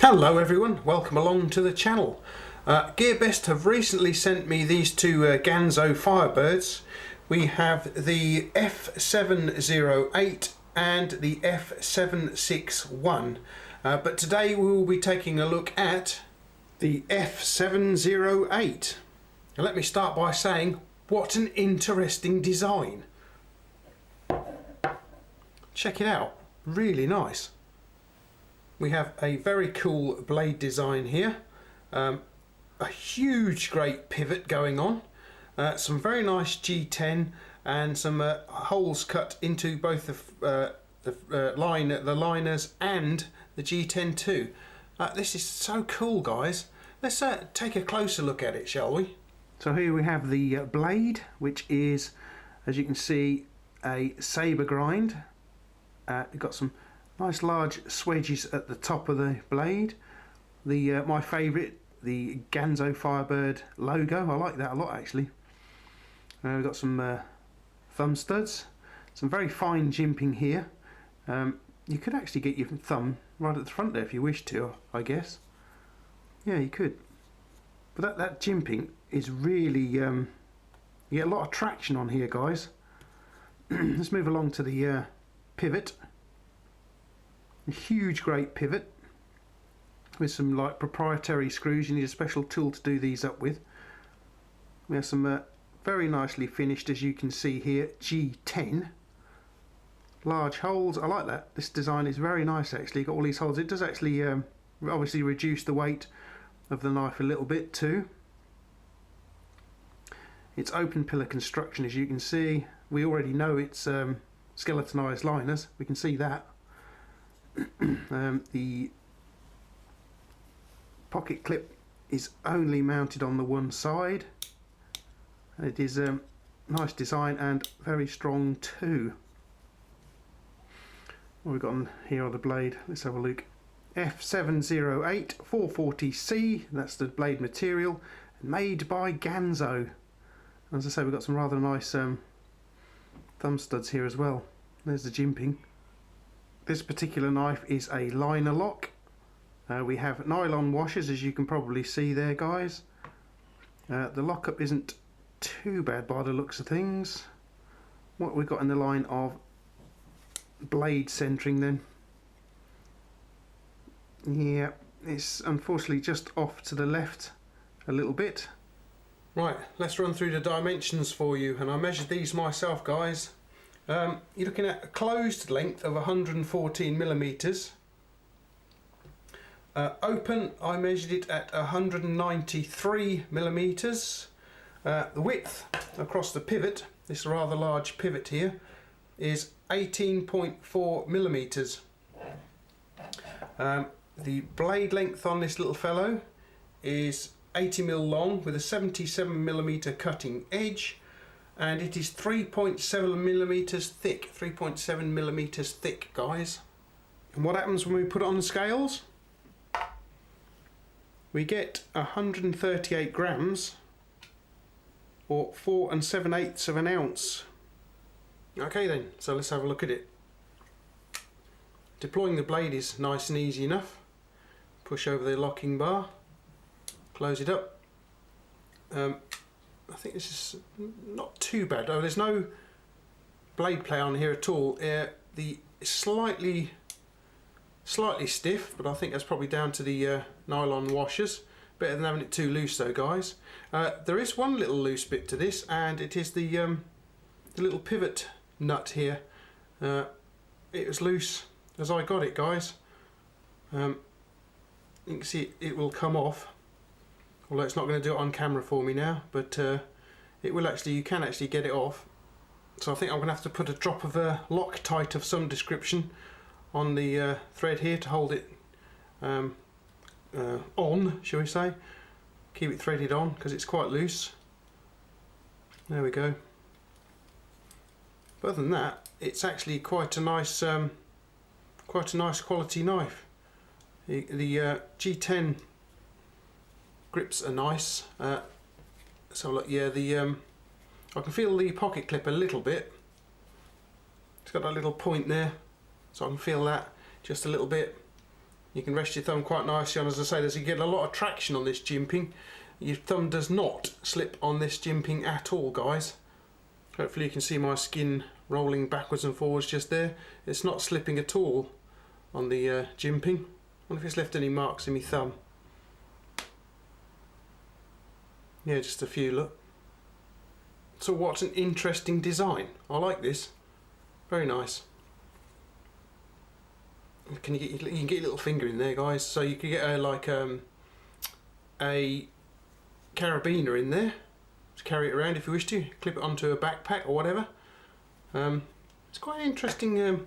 Hello everyone, welcome along to the channel. GearBest have recently sent me these two Ganzo Firebirds. We have the F708 and the F761, but today we will be taking a look at the F708. Now let me start by saying, what an interesting design. Check it out, really nice. We have a very cool blade design here, a huge great pivot going on, some very nice G10 and some holes cut into both the liners and the G10 too. This is so cool, guys. Let's take a closer look at it, shall we? So here we have the blade, which is, as you can see, a saber grind. You've got some nice large swedges at the top of the blade. My favourite, the Ganzo Firebird logo. I like that a lot actually. We've got some thumb studs, some very fine jimping here. You could actually get your thumb right at the front there if you wish to, I guess. Yeah, you could. But that jimping is really, you get a lot of traction on here, guys. Let's move along to the pivot. A huge great pivot with some like proprietary screws. You need a special tool to do these up with. We have some very nicely finished, as you can see here, G10 large holes. I like that. This design is very nice actually. Got all these holes. It does actually obviously reduce the weight of the knife a little bit too. It's open pillar construction, as you can see. We already know it's skeletonized liners. We can see that. The pocket clip is only mounted on the one side. It is a nice design and very strong too. What we've got on here on the blade, let's have a look. F708 440C, that's the blade material, made by Ganzo. As I say, we've got some rather nice thumb studs here as well. There's the jimping. This particular knife is a liner lock. We have nylon washers, as you can probably see there, guys. The lockup isn't too bad by the looks of things. What we've got in the line of blade centering then. Yeah, it's unfortunately just off to the left a little bit. Right, let's run through the dimensions for you, and I measured these myself, guys. You're looking at a closed length of 114 millimeters. Open, I measured it at 193 millimeters. The width across the pivot, this rather large pivot here, is 18.4 millimeters. The blade length on this little fellow is 80mm long with a 77mm cutting edge. And it is 3.7 millimeters thick, 3.7 millimeters thick, guys. And what happens when we put it on the scales? We get 138 grams, or 4 7/8 of an ounce. Okay then, so let's have a look at it. Deploying the blade is nice and easy enough. Push over the locking bar, close it up. I think this is not too bad. Oh, there's no blade play on here at all. The slightly stiff, but I think that's probably down to the nylon washers. Better than having it too loose though, guys. There is one little loose bit to this, and it is the little pivot nut here. It was loose as I got it, guys. You can see it will come off. Although it's not going to do it on camera for me now, but it will actually, you can actually get it off. So I think I'm going to have to put a drop of LocTite of some description on the thread here to hold it on, shall we say. Keep it threaded on because it's quite loose. There we go. But other than that, it's actually quite a nice quality knife. The G10 Grips are nice. So look, yeah, I can feel the pocket clip a little bit. It's got that little point there, so I can feel that just a little bit. You can rest your thumb quite nicely on. As I say, you get a lot of traction on this jimping. Your thumb does not slip on this jimping at all, guys. Hopefully you can see my skin rolling backwards and forwards just there. It's not slipping at all on the jimping. I wonder if it's left any marks in my thumb. Yeah, just a few, look. So what an interesting design. I like this. Very nice. You can get your little finger in there, guys. So you can get a carabiner in there to carry it around if you wish to. Clip it onto a backpack or whatever. It's quite an interesting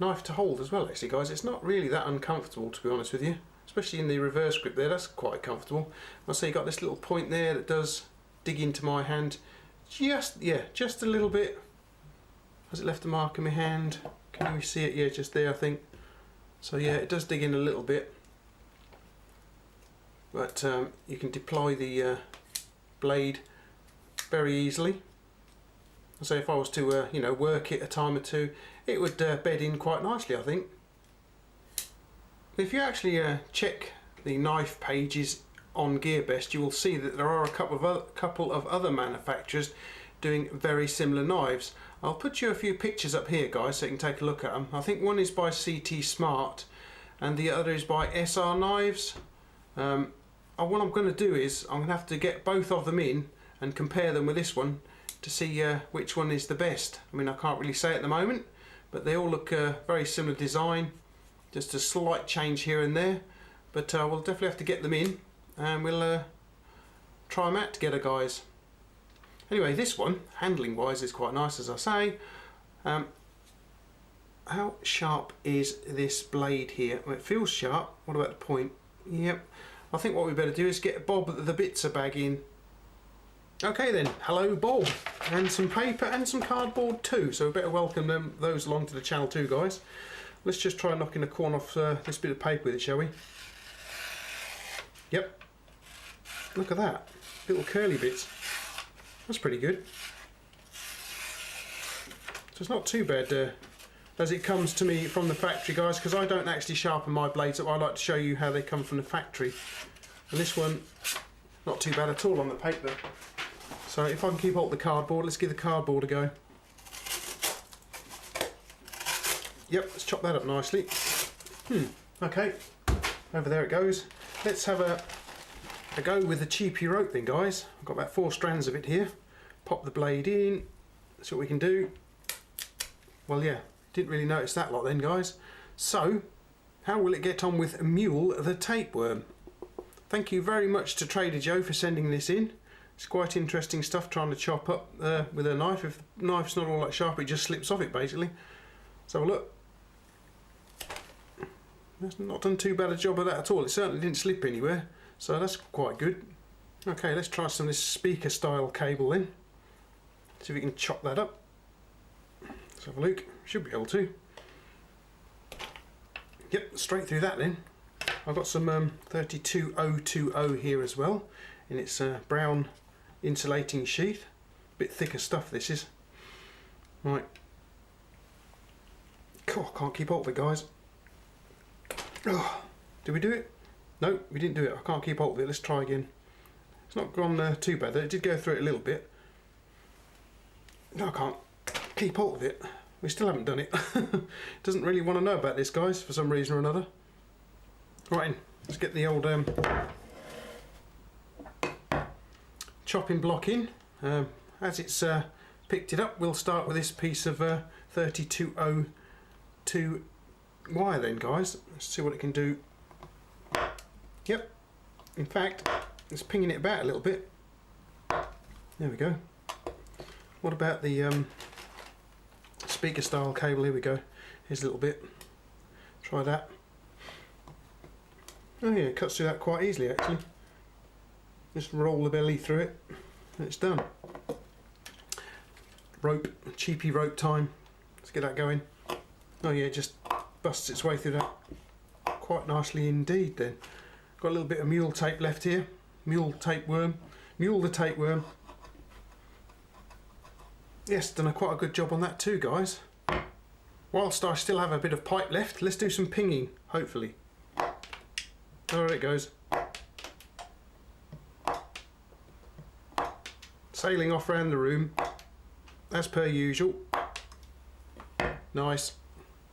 knife to hold as well, actually, guys. It's not really that uncomfortable, to be honest with you. Especially in the reverse grip there, that's quite comfortable. I'll say you got this little point there that does dig into my hand. Just a little bit. Has it left a mark in my hand? Can you see it? Yeah, just there, I think. So yeah, it does dig in a little bit. But you can deploy the blade very easily. So if I was to you know, work it a time or two, it would bed in quite nicely, I think. If you actually check the knife pages on GearBest, you will see that there are a couple of other manufacturers doing very similar knives. I'll put you a few pictures up here, guys, so you can take a look at them. I think one is by CTSmart and the other is by SR Knives. What I'm going to do is I'm going to have to get both of them in and compare them with this one to see which one is the best. I mean, I can't really say at the moment, but they all look very similar design. Just a slight change here and there, but we'll definitely have to get them in and we'll try them out together, guys. Anyway, this one, handling wise, is quite nice, as I say. How sharp is this blade here? Well, it feels sharp. What about the point? Yep. I think what we better do is get Bob the Bitzer bag in. Okay then, hello Bob, and some paper and some cardboard too, so we better welcome those along to the channel too, guys. Let's just try knocking a corner off this bit of paper with it, shall we? Yep. Look at that. Little curly bits. That's pretty good. So it's not too bad as it comes to me from the factory, guys, because I don't actually sharpen my blades up. I like to show you how they come from the factory. And this one, not too bad at all on the paper. So if I can keep hold of the cardboard, let's give the cardboard a go. Yep, let's chop that up nicely. Okay, over there it goes. Let's have a go with the cheapy rope then, guys. I've got about 4 strands of it here. Pop the blade in, see what we can do. Well, yeah, didn't really notice that lot then, guys. So, how will it get on with Mule the Tapeworm? Thank you very much to Trader Joe for sending this in. It's quite interesting stuff trying to chop up with a knife. If the knife's not all that sharp, it just slips off it basically. So have a look. That's not done too bad a job of that at all. It certainly didn't slip anywhere, so that's quite good. Okay, let's try some of this speaker style cable then. See if we can chop that up. Let's have a look. Should be able to. Yep, straight through that then. I've got some 32020 here as well, in its brown insulating sheath. Bit thicker stuff this is. Right. God, I can't keep hold of it, guys. Oh, did we do it? No, we didn't do it. I can't keep hold of it. Let's try again. It's not gone too bad. It did go through it a little bit. No, I can't keep hold of it. We still haven't done it. Doesn't really want to know about this, guys, for some reason or another. Right, then, let's get the old chopping block in. As it's picked it up, we'll start with this piece of 3202 wire then, guys. Let's see what it can do. Yep, in fact, it's pinging it about a little bit. There we go. What about the speaker style cable? Here we go. Here's a little bit. Try that. Oh yeah, it cuts through that quite easily actually. Just roll the belly through it and it's done. Rope, cheapy rope time. Let's get that going. Oh yeah, it just busts its way through that quite nicely indeed then. Got a little bit of mule tape left here. Mule tapeworm. Mule the tapeworm. Yes, done quite a good job on that too, guys. whilst I still have a bit of pipe left, let's do some pinging, hopefully. There it goes. Sailing off around the room, as per usual. Nice.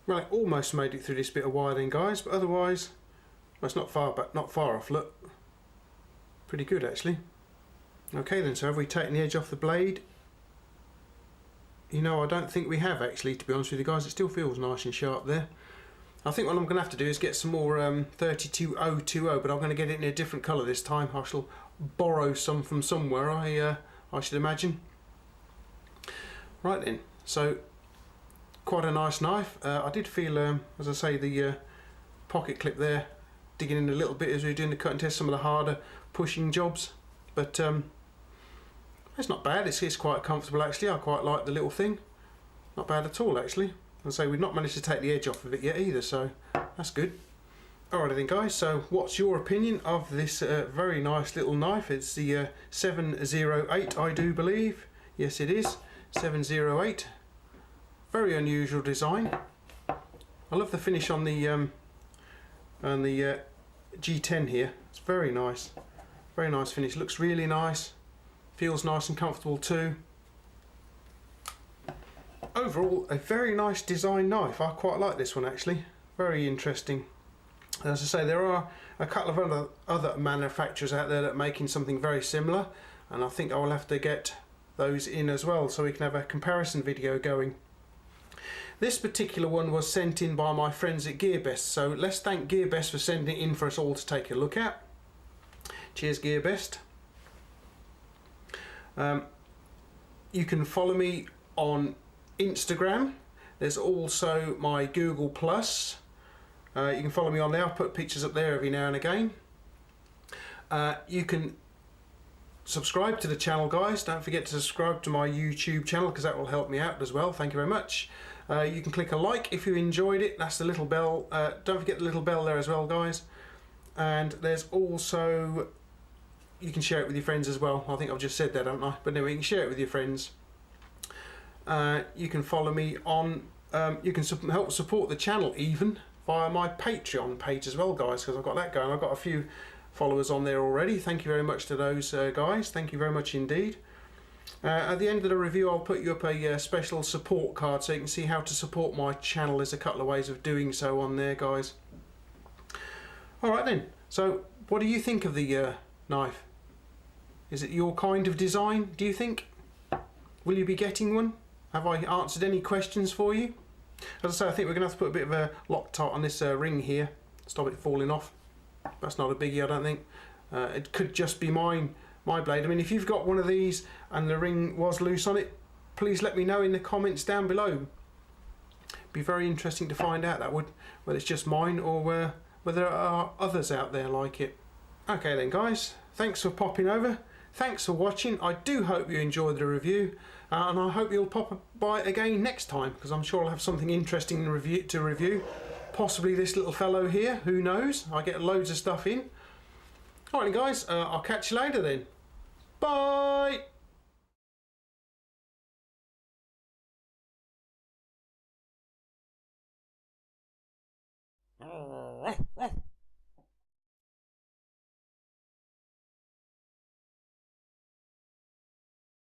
Right, almost made it through this bit of wire then, guys, but otherwise, well, it's not far, but not far off, look. Pretty good, actually. Okay then, so have we taken the edge off the blade? You know, I don't think we have, actually, to be honest with you guys. It still feels nice and sharp there. I think what I'm going to have to do is get some more 32020, but I'm going to get it in a different colour this time. I shall borrow some from somewhere, I should imagine. Right then, so quite a nice knife. I did feel, as I say, the pocket clip there digging in a little bit as we were doing the cut and test, some of the harder pushing jobs, but it's not bad. It's quite comfortable, actually. I quite like the little thing. Not bad at all, actually. And so we've not managed to take the edge off of it yet either, so that's good. Alright then, guys, so what's your opinion of this very nice little knife? It's the 708, I do believe. Yes, it is. 708. Very unusual design. I love the finish on the G10 here. It's very nice. Very nice finish. Looks really nice. Feels nice and comfortable too. Overall, a very nice design knife. I quite like this one, actually. Very interesting. As I say, there are a couple of other manufacturers out there that are making something very similar, and I think I will have to get those in as well so we can have a comparison video going. This particular one was sent in by my friends at GearBest, so let's thank GearBest for sending it in for us all to take a look at. Cheers, GearBest. You can follow me on Instagram. There's also my Google Plus. You can follow me on there. I put pictures up there every now and again. You can subscribe to the channel, guys. Don't forget to subscribe to my YouTube channel because that will help me out as well. Thank you very much. You can click a like if you enjoyed it. That's the little bell. Don't forget the little bell there as well, guys. And there's also, you can share it with your friends as well. I think I've just said that, haven't I? But anyway, you can share it with your friends. You can follow me on, you can help support the channel even via my Patreon page as well, guys, because I've got that going. I've got a few followers on there already. Thank you very much to those guys. Thank you very much indeed. At the end of the review, I'll put you up a special support card so you can see how to support my channel. There's a couple of ways of doing so on there, guys. Alright then, so what do you think of the knife? Is it your kind of design, do you think? Will you be getting one? Have I answered any questions for you? As I say, I think we're going to have to put a bit of a LocTite on this ring here, stop it falling off. That's not a biggie, I don't think. It could just be my blade. I mean, if you've got one of these and the ring was loose on it, please let me know in the comments down below. Be very interesting to find out, that would, whether it's just mine or whether there are others out there like it. Okay then, guys, thanks for popping over. Thanks for watching. I do hope you enjoyed the review, and I hope you'll pop by again next time, because I'm sure I'll have something interesting to review. Possibly this little fellow here, who knows? I get loads of stuff in. Alright guys, I'll catch you later then. Bye! Oh,